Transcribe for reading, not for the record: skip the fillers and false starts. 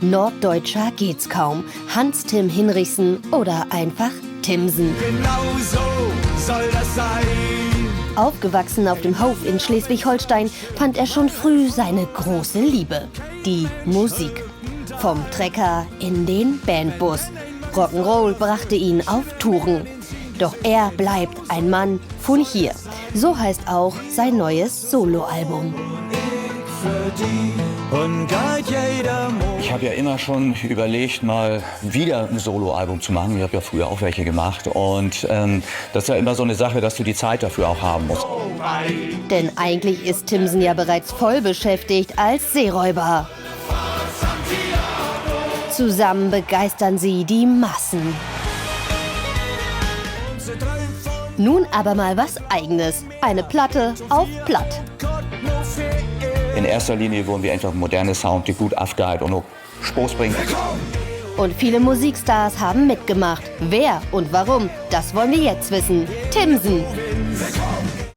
Norddeutscher geht's kaum. Hans-Tim Hinrichsen oder einfach Timsen. Genau so soll das sein. Aufgewachsen auf dem Hof in Schleswig-Holstein fand er schon früh seine große Liebe, die Musik. Vom Trecker in den Bandbus. Rock'n'Roll brachte ihn auf Touren. Doch er bleibt ein Mann von hier. So heißt auch sein neues Soloalbum. Ich habe ja immer schon überlegt, mal wieder ein Soloalbum zu machen. Ich habe ja früher auch welche gemacht. Und das ist ja immer so eine Sache, dass du die Zeit dafür auch haben musst. Denn eigentlich ist Timsen ja bereits voll beschäftigt als Seeräuber. Zusammen begeistern sie die Massen. Nun aber mal was Eigenes. Eine Platte auf Platt. In erster Linie wollen wir einfach moderne Sound, die gut aufgeht und auch Spaß bringt. Und viele Musikstars haben mitgemacht. Wer und warum, das wollen wir jetzt wissen. Timsen.